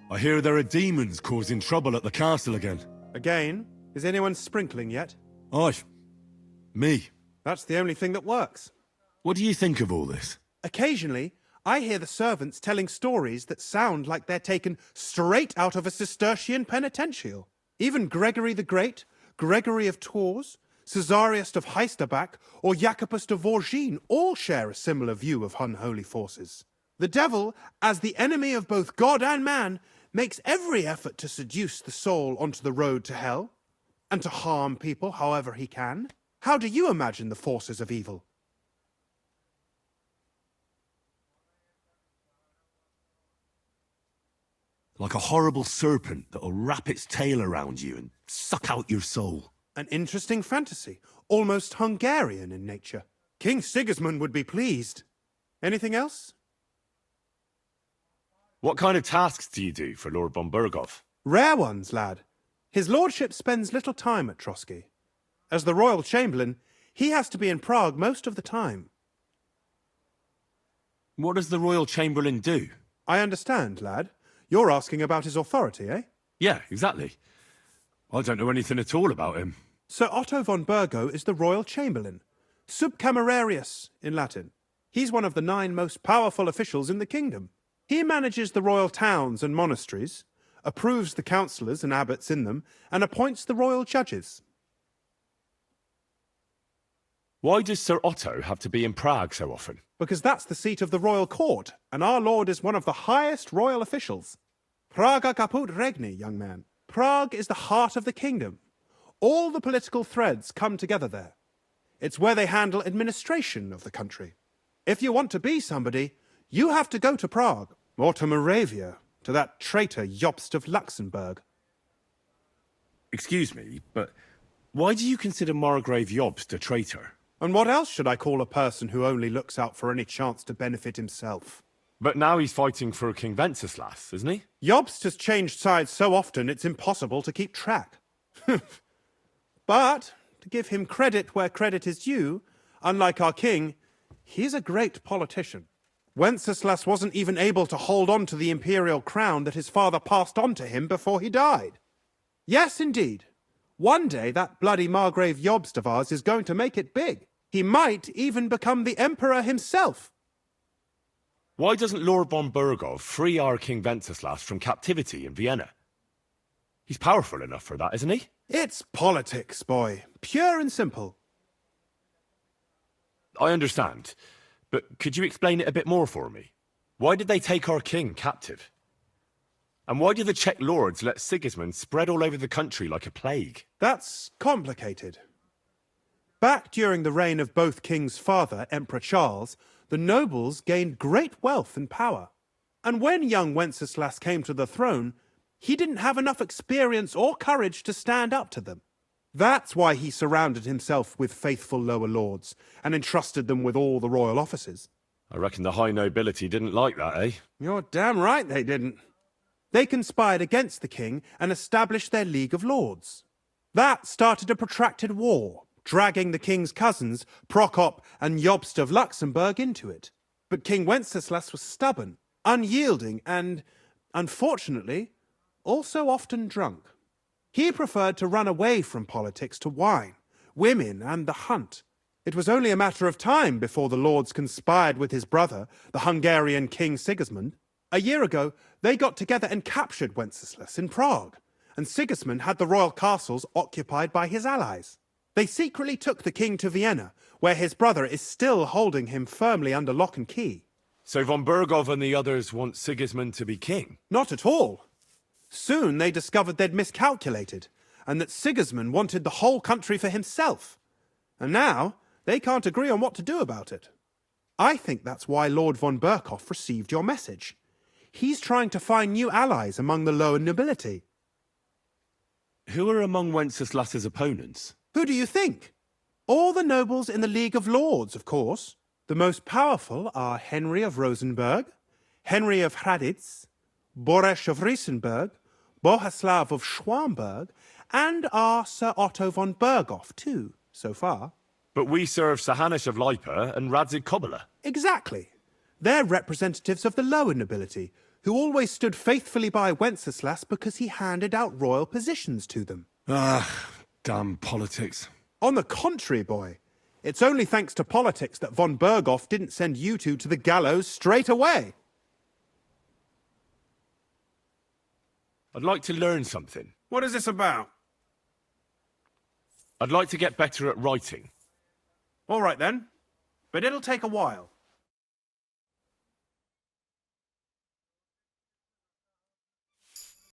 I hear there are demons causing trouble at the castle again. Again? Is anyone sprinkling yet? Aye. Me. That's the only thing that works. What do you think of all this? Occasionally, I hear the servants telling stories that sound like they're taken straight out of a Cistercian penitential. Even Gregory the Great, Gregory of Tours, Caesarius of Heisterbach, or Jacobus de Vorgine all share a similar view of unholy forces. The devil, as the enemy of both God and man, makes every effort to seduce the soul onto the road to hell, and to harm people however he can. How do you imagine the forces of evil? Like a horrible serpent that'll wrap its tail around you and suck out your soul. An interesting fantasy, almost Hungarian in nature. King Sigismund would be pleased. Anything else? What kind of tasks do you do for Lord von Burgov? Rare ones, lad. His lordship spends little time at Trosky. As the royal chamberlain, he has to be in Prague most of the time. What does the royal chamberlain do? I understand, lad. You're asking about his authority, eh? Yeah, exactly. I don't know anything at all about him. Sir Otto von Burgo is the royal chamberlain, subcamerarius in Latin. He's one of the 9 most powerful officials in the kingdom. He manages the royal towns and monasteries, approves the councillors and abbots in them, and appoints the royal judges. Why does Sir Otto have to be in Prague so often? Because that's the seat of the royal court, and our lord is one of the highest royal officials. Praga caput regni, young man. Prague is the heart of the kingdom. All the political threads come together there. It's where they handle administration of the country. If you want to be somebody, you have to go to Prague, or to Moravia, to that traitor Jobst of Luxembourg. Excuse me, but why do you consider Margrave Jobst a traitor? And what else should I call a person who only looks out for any chance to benefit himself? But now he's fighting for King Wenceslas, isn't he? Jobst has changed sides so often it's impossible to keep track. But, to give him credit where credit is due, unlike our king, he's a great politician. Wenceslas wasn't even able to hold on to the imperial crown that his father passed on to him before he died. Yes, indeed. One day that bloody Margrave Jobst of ours is going to make it big. He might even become the emperor himself. Why doesn't Lord von Burgov free our King Wenceslas from captivity in Vienna? He's powerful enough for that, isn't he? It's politics, boy. Pure and simple. I understand, but could you explain it a bit more for me? Why did they take our king captive? And why did the Czech lords let Sigismund spread all over the country like a plague? That's complicated. Back during the reign of both kings' father, Emperor Charles, the nobles gained great wealth and power. And when young Wenceslas came to the throne, he didn't have enough experience or courage to stand up to them. That's why he surrounded himself with faithful lower lords and entrusted them with all the royal offices. I reckon the high nobility didn't like that, eh? You're damn right they didn't. They conspired against the king and established their League of Lords. That started a protracted war, dragging the king's cousins, Prokop and Jobst of Luxembourg, into it. But King Wenceslas was stubborn, unyielding, and, unfortunately, also often drunk. He preferred to run away from politics to wine, women, and the hunt. It was only a matter of time before the lords conspired with his brother, the Hungarian King Sigismund. A year ago, they got together and captured Wenceslas in Prague, and Sigismund had the royal castles occupied by his allies. They secretly took the king to Vienna, where his brother is still holding him firmly under lock and key. So von Burgov and the others want Sigismund to be king? Not at all. Soon they discovered they'd miscalculated, and that Sigismund wanted the whole country for himself. And now, they can't agree on what to do about it. I think that's why Lord von Burkhoff received your message. He's trying to find new allies among the lower nobility. Who are among Wenceslas's opponents? Who do you think? All the nobles in the League of Lords, of course. The most powerful are Henry of Rosenberg, Henry of Hraditz, Boresh of Riesenberg, Bohuslav of Schwamberg, and our Sir Otto von Burghoff, too, so far. But we serve Sahanish of Lipa and Radzig Kobyla. Exactly. They're representatives of the lower nobility, who always stood faithfully by Wenceslas because he handed out royal positions to them. Ah, damn politics. On the contrary, boy, it's only thanks to politics that von Berghoff didn't send you two to the gallows straight away. I'd like to learn something. What is this about? I'd like to get better at writing. All right then, but it'll take a while.